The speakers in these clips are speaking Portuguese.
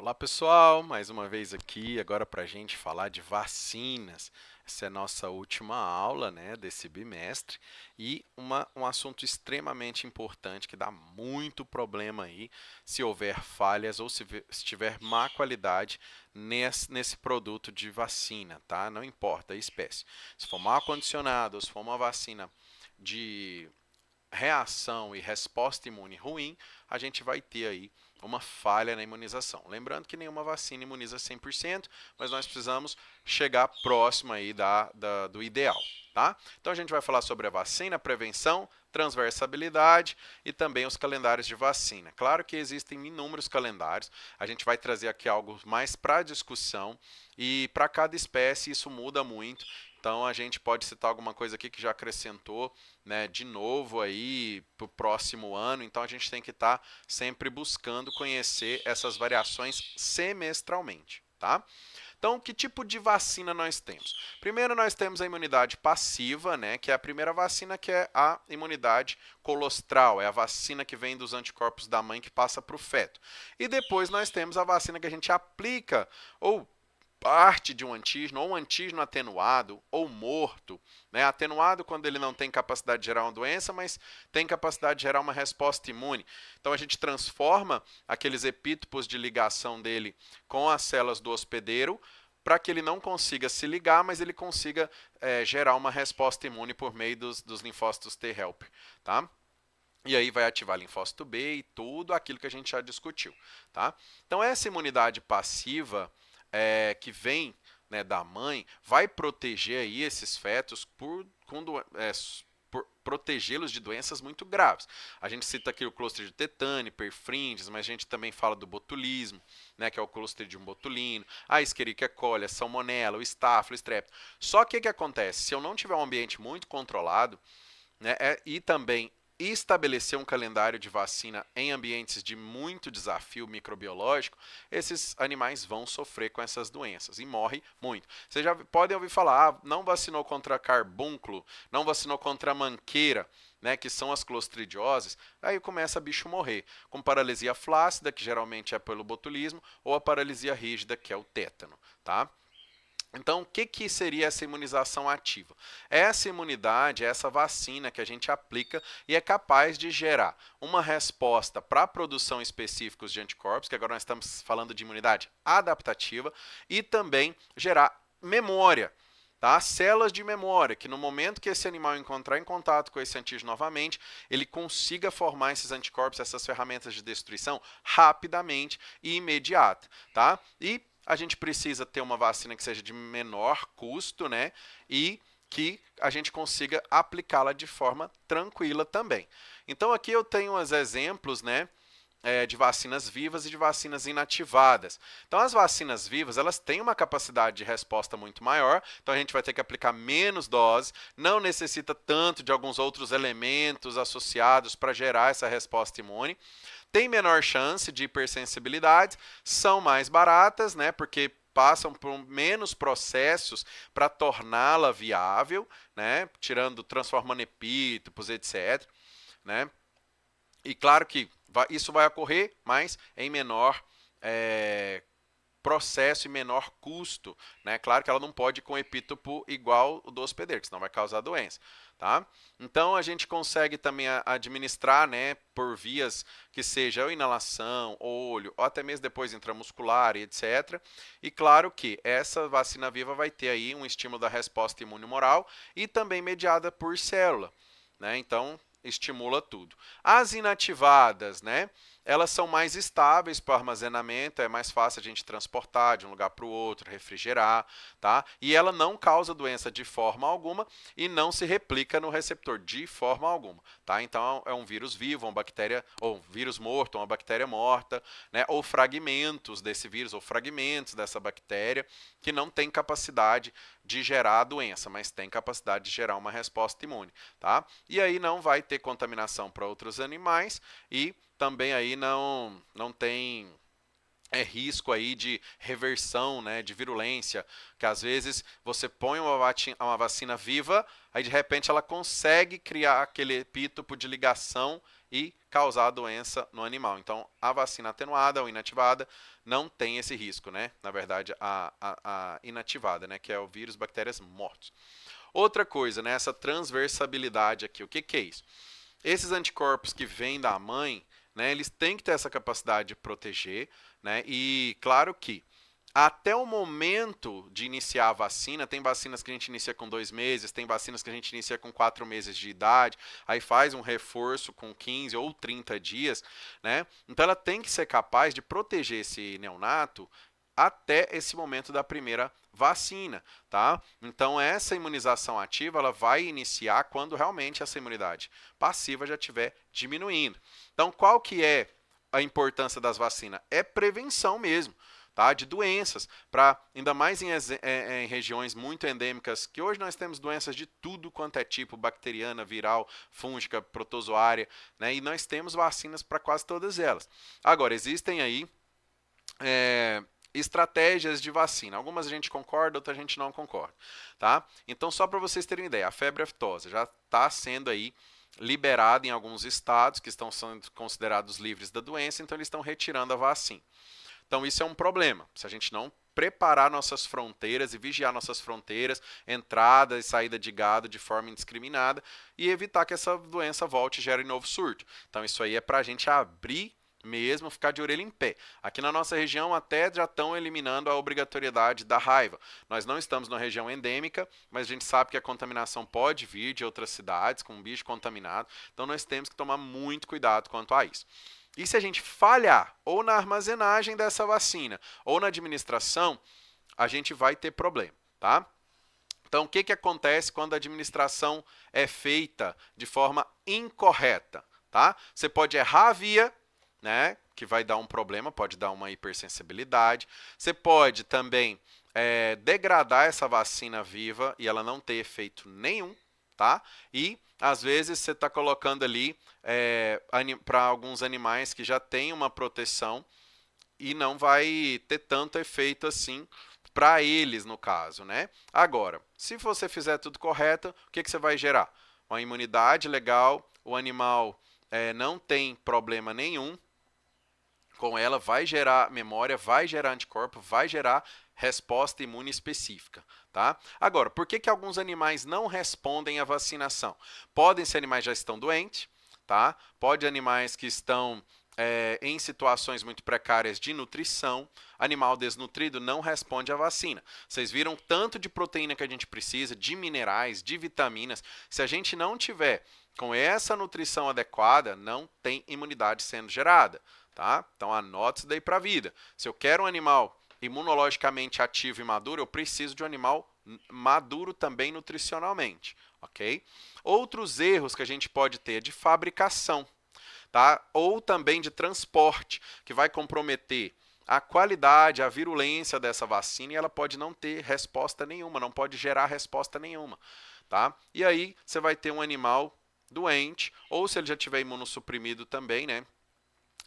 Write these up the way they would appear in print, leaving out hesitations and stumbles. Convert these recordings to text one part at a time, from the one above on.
Olá pessoal, mais uma vez aqui agora para a gente falar de vacinas. Essa é a nossa última aula, né, desse bimestre e um assunto extremamente importante que dá muito problema aí se houver falhas ou se tiver má qualidade nesse produto de vacina, tá? Não importa a espécie. Se for mal acondicionado ou se for uma vacina de reação e resposta imune ruim, a gente vai ter aí uma falha na imunização. Lembrando que nenhuma vacina imuniza 100%, mas nós precisamos chegar próximo aí do ideal, tá? Então a gente vai falar sobre a vacina, prevenção, transversabilidade e também os calendários de vacina. Claro que existem inúmeros calendários, a gente vai trazer aqui algo mais para discussão e para cada espécie isso muda muito. Então a gente pode citar alguma coisa aqui que já acrescentou, né, de novo aí para o próximo ano. Então a gente tem que estar sempre buscando conhecer essas variações semestralmente, tá? Então, que tipo de vacina nós temos? Primeiro, nós temos a imunidade passiva, né, que é a primeira vacina, que é a imunidade colostral, é a vacina que vem dos anticorpos da mãe que passa para o feto. E depois nós temos a vacina que a gente aplica ou parte de um antígeno, ou um antígeno atenuado ou morto, né? Atenuado quando ele não tem capacidade de gerar uma doença, mas tem capacidade de gerar uma resposta imune. Então a gente transforma aqueles epítopos de ligação dele com as células do hospedeiro para que ele não consiga se ligar, mas ele consiga gerar uma resposta imune por meio dos linfócitos T helper, tá? E aí vai ativar linfócito B e tudo aquilo que a gente já discutiu, tá? Então essa imunidade passiva que vem, né, da mãe vai proteger aí esses fetos por protegê-los de doenças muito graves. A gente cita aqui o Clostridium tetani, perfringens, mas a gente também fala do botulismo, né, que é o Clostridium botulino, a Escherichia coli, a salmonella, o estáfilo, o estrepto. Só que o que acontece? Se eu não tiver um ambiente muito controlado, né, e também estabelecer um calendário de vacina em ambientes de muito desafio microbiológico, esses animais vão sofrer com essas doenças e morrem muito. Vocês já podem ouvir falar, não vacinou contra carbúnculo, não vacinou contra manqueira, né, que são as clostridioses, aí começa a bicho morrer, com paralisia flácida, que geralmente é pelo botulismo, ou a paralisia rígida, que é o tétano, tá? Então, o que seria essa imunização ativa? Essa imunidade, essa vacina que a gente aplica e é capaz de gerar uma resposta para a produção específica de anticorpos, que agora nós estamos falando de imunidade adaptativa, e também gerar memória. Tá? Células de memória, que no momento que esse animal encontrar em contato com esse antígeno novamente, ele consiga formar esses anticorpos, essas ferramentas de destruição, rapidamente e imediata. Tá? E a gente precisa ter uma vacina que seja de menor custo, né? E que a gente consiga aplicá-la de forma tranquila também. Então aqui eu tenho os exemplos, né? De vacinas vivas e de vacinas inativadas. Então, as vacinas vivas, elas têm uma capacidade de resposta muito maior, então a gente vai ter que aplicar menos doses, não necessita tanto de alguns outros elementos associados para gerar essa resposta imune, tem menor chance de hipersensibilidade, são mais baratas, né, porque passam por menos processos para torná-la viável, né, transformando epítopos, etc., né? E claro que isso vai ocorrer, mas em menor processo e menor custo, né? Claro que ela não pode ir com epítopo igual o do hospedeiro, que senão vai causar doença, tá? Então a gente consegue também administrar, né, por vias que seja ou inalação, olho, ou até mesmo depois intramuscular e etc. E claro que essa vacina viva vai ter aí um estímulo da resposta imune humoral e também mediada por célula, né? Então estimula tudo. As inativadas, né? Elas são mais estáveis para o armazenamento, é mais fácil a gente transportar de um lugar para o outro, refrigerar, tá? E ela não causa doença de forma alguma e não se replica no receptor de forma alguma, tá? Então é um vírus vivo, uma bactéria, ou um vírus morto, uma bactéria morta, né? Ou fragmentos desse vírus, ou fragmentos dessa bactéria que não tem capacidade de gerar a doença, mas tem capacidade de gerar uma resposta imune, tá? E aí não vai ter contaminação para outros animais e também aí não tem risco aí de reversão, né, de virulência, que às vezes você põe uma vacina viva, aí de repente ela consegue criar aquele epítopo de ligação e causar a doença no animal. Então, a vacina atenuada ou inativada não tem esse risco, né? Na verdade, a inativada, né? Que é o vírus, bactérias mortos. Outra coisa, né? Essa transversabilidade aqui. O que que é isso? Esses anticorpos que vêm da mãe, né? Eles têm que ter essa capacidade de proteger, né? E claro que até o momento de iniciar a vacina, tem vacinas que a gente inicia com 2 meses, tem vacinas que a gente inicia com 4 meses de idade, aí faz um reforço com 15 ou 30 dias, né? Então ela tem que ser capaz de proteger esse neonato até esse momento da primeira vacina, tá? Então essa imunização ativa ela vai iniciar quando realmente essa imunidade passiva já estiver diminuindo. Então qual que é a importância das vacinas? É prevenção mesmo. Tá, de doenças, para ainda mais em regiões muito endêmicas, que hoje nós temos doenças de tudo quanto é tipo, bacteriana, viral, fúngica, protozoária, né, e nós temos vacinas para quase todas elas. Agora, existem aí estratégias de vacina. Algumas a gente concorda, outras a gente não concorda. Tá? Então, só para vocês terem ideia, a febre aftosa já está sendo aí liberada em alguns estados que estão sendo considerados livres da doença, então eles estão retirando a vacina. Então isso é um problema. Se a gente não preparar nossas fronteiras e vigiar nossas fronteiras, entrada e saída de gado de forma indiscriminada e evitar que essa doença volte e gere novo surto. Então isso aí é para a gente abrir mesmo, ficar de orelha em pé. Aqui na nossa região até já estão eliminando a obrigatoriedade da raiva. Nós não estamos numa região endêmica, mas a gente sabe que a contaminação pode vir de outras cidades com um bicho contaminado. Então nós temos que tomar muito cuidado quanto a isso. E se a gente falhar ou na armazenagem dessa vacina ou na administração, a gente vai ter problema, tá? Então, o que, que acontece quando a administração é feita de forma incorreta, tá? Você pode errar a via, né, que vai dar um problema, pode dar uma hipersensibilidade. Você pode também degradar essa vacina viva e ela não ter efeito nenhum, tá? E às vezes você está colocando ali para alguns animais que já têm uma proteção e não vai ter tanto efeito assim para eles, no caso, né? Agora, se você fizer tudo correto, o que, que você vai gerar? Uma imunidade legal, o animal não tem problema nenhum com ela, vai gerar memória, vai gerar anticorpo, vai gerar resposta imune específica. Tá? Agora, por que, que alguns animais não respondem à vacinação? Podem ser animais que já estão doentes, tá? Pode animais que estão em situações muito precárias de nutrição. Animal desnutrido não responde à vacina. Vocês viram tanto de proteína que a gente precisa, de minerais, de vitaminas. Se a gente não tiver com essa nutrição adequada, não tem imunidade sendo gerada. Tá? Então anote isso daí para a vida. Se eu quero um animal imunologicamente ativo e maduro, eu preciso de um animal maduro também nutricionalmente, ok? Outros erros que a gente pode ter é de fabricação, tá? Ou também de transporte, que vai comprometer a qualidade, a virulência dessa vacina e ela pode não ter resposta nenhuma, não pode gerar resposta nenhuma, tá? E aí você vai ter um animal doente, ou se ele já tiver imunossuprimido também, né?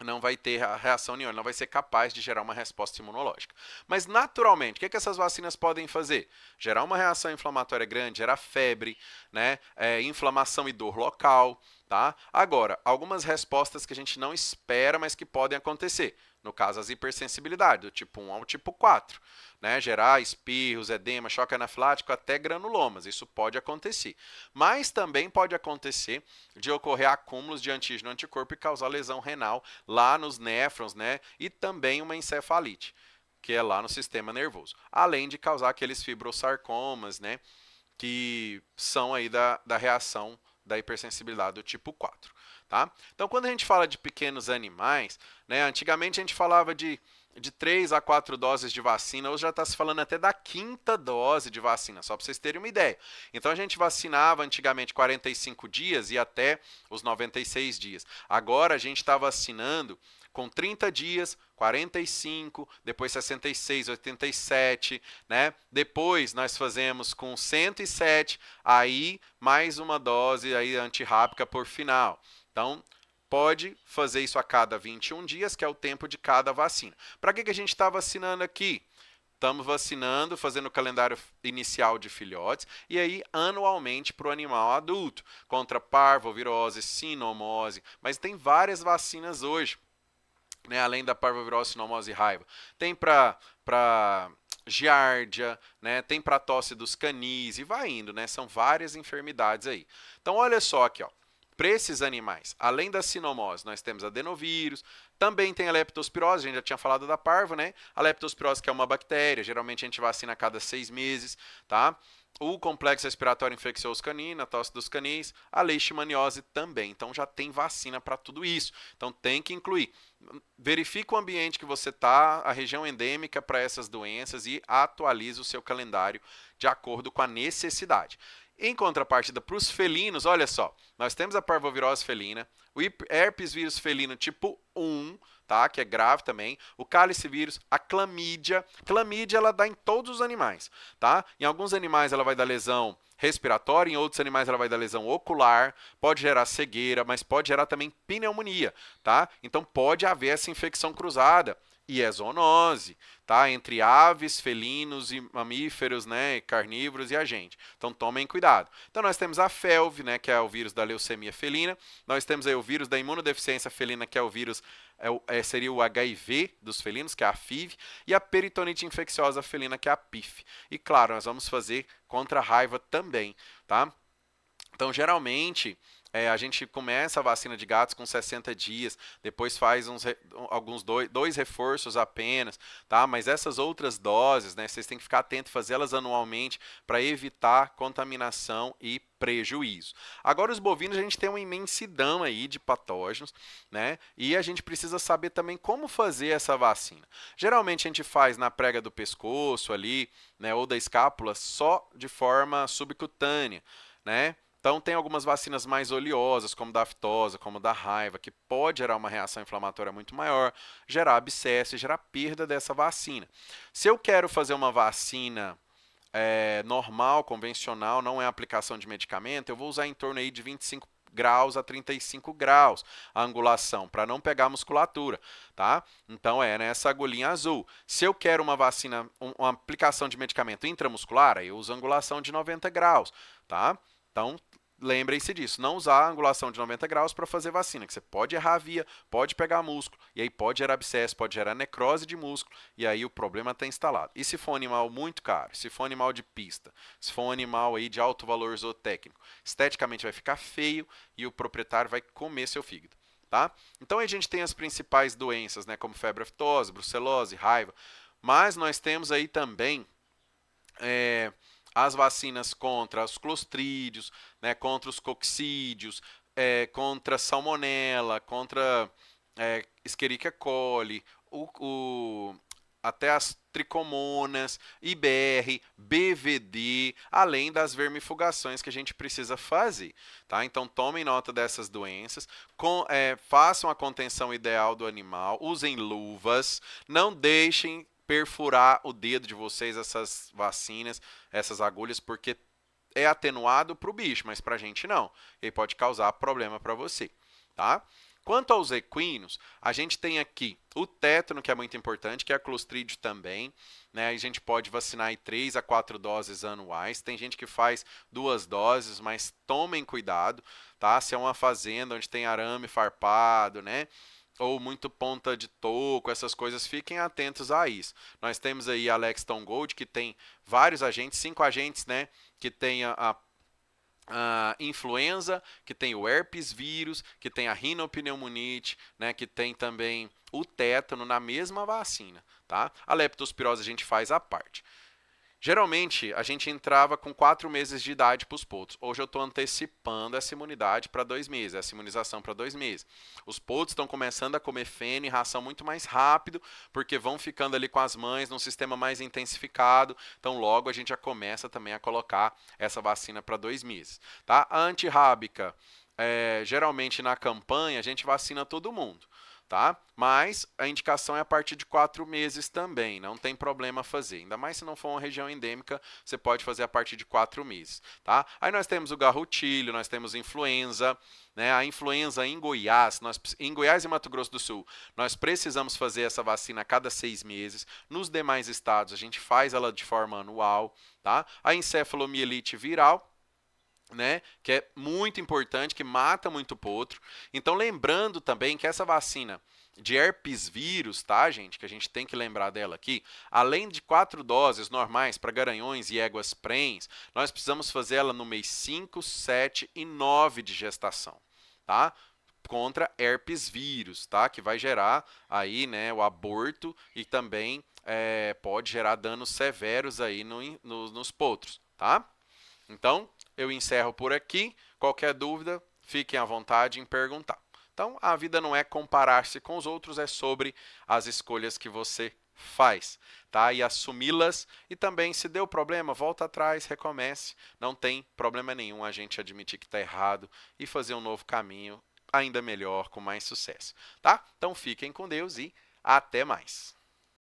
Não vai ter reação nenhuma, não vai ser capaz de gerar uma resposta imunológica. Mas, naturalmente, o que, que essas vacinas podem fazer? Gerar uma reação inflamatória grande, gerar febre, né? Inflamação e dor local. Tá? Agora, algumas respostas que a gente não espera, mas que podem acontecer. No caso, as hipersensibilidades, do tipo 1 ao tipo 4. Né? Gerar espirros, edema, choque anafilático, até granulomas. Isso pode acontecer. Mas também pode acontecer de ocorrer acúmulos de antígeno anticorpo e causar lesão renal lá nos néfrons, né? E também uma encefalite, que é lá no sistema nervoso. Além de causar aqueles fibrosarcomas, né? Que são aí da reação da hipersensibilidade do tipo 4. Tá? Então, quando a gente fala de pequenos animais, né, antigamente a gente falava de 3 a 4 doses de vacina, hoje já está se falando até da 5ª dose de vacina, só para vocês terem uma ideia. Então, a gente vacinava antigamente 45 dias e até os 96 dias. Agora, a gente está vacinando com 30 dias, 45, depois 66, 87, né? Depois nós fazemos com 107, aí mais uma dose aí antirrábica por final. Então, pode fazer isso a cada 21 dias, que é o tempo de cada vacina. Para que a gente está vacinando aqui? estamos vacinando, fazendo o calendário inicial de filhotes e aí anualmente para o animal adulto, contra parvovirose, sinomose, mas tem várias vacinas hoje, né, além da parvovirose, sinomose e raiva. Tem para giardia, né, tem para tosse dos canis e vai indo, né? São várias enfermidades aí. Então olha só aqui, ó. Para esses animais, além da sinomose, nós temos adenovírus, também tem a leptospirose, a gente já tinha falado da parvo, né? A leptospirose que é uma bactéria, geralmente a gente vacina a cada 6 meses, tá? O complexo respiratório infeccioso canino, a tosse dos canis, a leishmaniose também. Então já tem vacina para tudo isso. Então tem que incluir. Verifique o ambiente que você está, a região endêmica para essas doenças e atualize o seu calendário de acordo com a necessidade. Em contrapartida, para os felinos, olha só, nós temos a parvovirose felina, o herpes vírus felino tipo 1, tá? Que é grave também, o cálice vírus, a clamídia. Clamídia ela dá em todos os animais, tá? Em alguns animais ela vai dar lesão respiratória, em outros animais ela vai dar lesão ocular, pode gerar cegueira, mas pode gerar também pneumonia, tá? Então pode haver essa infecção cruzada e é zoonose, tá? Entre aves, felinos e mamíferos, né, carnívoros e a gente. Então tomem cuidado. Então nós temos a FeLV, né, que é o vírus da leucemia felina. Nós temos aí o vírus da imunodeficiência felina, que é o vírus seria o HIV dos felinos, que é a FIV, e a peritonite infecciosa felina, que é a PIF. E claro, nós vamos fazer contra a raiva também, tá? Então, geralmente, a gente começa a vacina de gatos com 60 dias, depois faz alguns dois reforços apenas, tá? Mas essas outras doses, né, vocês têm que ficar atentos, fazê-las anualmente para evitar contaminação e prejuízo. Agora, os bovinos, a gente tem uma imensidão aí de patógenos, né? E a gente precisa saber também como fazer essa vacina. Geralmente, a gente faz na prega do pescoço ali, né, ou da escápula, só de forma subcutânea, né? Então, tem algumas vacinas mais oleosas, como da aftosa, como da raiva, que pode gerar uma reação inflamatória muito maior, gerar abscesso e gerar perda dessa vacina. Se eu quero fazer uma vacina normal, convencional, não é aplicação de medicamento, eu vou usar em torno aí de 25 graus a 35 graus a angulação, para não pegar a musculatura, tá? Então é nessa agulhinha azul. Se eu quero uma vacina, uma aplicação de medicamento intramuscular, aí eu uso angulação de 90 graus, tá? Então, lembrem-se disso, não usar a angulação de 90 graus para fazer vacina, que você pode errar a via, pode pegar músculo, e aí pode gerar abscesso, pode gerar necrose de músculo, e aí o problema está instalado. E se for um animal muito caro, se for um animal de pista, se for um animal aí de alto valor zootécnico, esteticamente vai ficar feio e o proprietário vai comer seu fígado. Tá? Então a gente tem as principais doenças, né, como febre aftosa, brucelose, raiva, mas nós temos aí também as vacinas contra os clostrídeos, né, contra os coccídeos, contra a salmonela, contra Escherichia coli, até as tricomonas, IBR, BVD, além das vermifugações que a gente precisa fazer. Tá? Então tomem nota dessas doenças, façam a contenção ideal do animal, usem luvas, não deixem perfurar o dedo de vocês essas vacinas, essas agulhas, porque é atenuado para o bicho, mas para a gente não. Ele pode causar problema para você, tá? Quanto aos equinos, a gente tem aqui o tétano, que é muito importante, que é a clostrídio também, né? A gente pode vacinar em 3 a 4 doses anuais. Tem gente que faz 2 doses, mas tomem cuidado, tá? Se é uma fazenda onde tem arame farpado, né? Ou muito ponta de toco, essas coisas, fiquem atentos a isso. Nós temos aí a Lexton Gold, que tem vários agentes, 5 agentes, né? Que tem a influenza, que tem o herpes vírus, que tem a rinopneumonite, né? Que tem também o tétano na mesma vacina, tá? A leptospirose a gente faz à parte. Geralmente, a gente entrava com 4 meses de idade para os potros. Hoje eu estou antecipando essa imunidade para 2 meses, essa imunização para 2 meses. Os potros estão começando a comer feno e ração muito mais rápido, porque vão ficando ali com as mães num sistema mais intensificado. Então, logo a gente já começa também a colocar essa vacina para 2 meses. Tá? A antirrábica, geralmente na campanha, a gente vacina todo mundo. tá? Mas a indicação é a partir de 4 meses também, não tem problema fazer. Ainda mais se não for uma região endêmica, você pode fazer a partir de 4 meses, tá? Aí nós temos o garrotilho, nós temos influenza, né? A influenza em Goiás, em Goiás e Mato Grosso do Sul, nós precisamos fazer essa vacina a cada 6 meses. Nos demais estados, a gente faz ela de forma anual, tá? A encefalomielite viral, né, que é muito importante, que mata muito potro. Então, lembrando também que essa vacina de herpes vírus, tá, gente, que a gente tem que lembrar dela aqui, além de 4 doses normais para garanhões e éguas prens, nós precisamos fazer ela no mês 5, 7 e 9 de gestação, tá? Contra herpes vírus, tá? Que vai gerar aí, né, o aborto e também pode gerar danos severos aí nos potros, tá? Então, eu encerro por aqui. Qualquer dúvida, fiquem à vontade em perguntar. Então, a vida não é comparar-se com os outros, é sobre as escolhas que você faz, tá? E assumi-las. E também, se deu problema, volta atrás, recomece. Não tem problema nenhum a gente admitir que está errado e fazer um novo caminho ainda melhor, com mais sucesso, tá? Então, fiquem com Deus e até mais.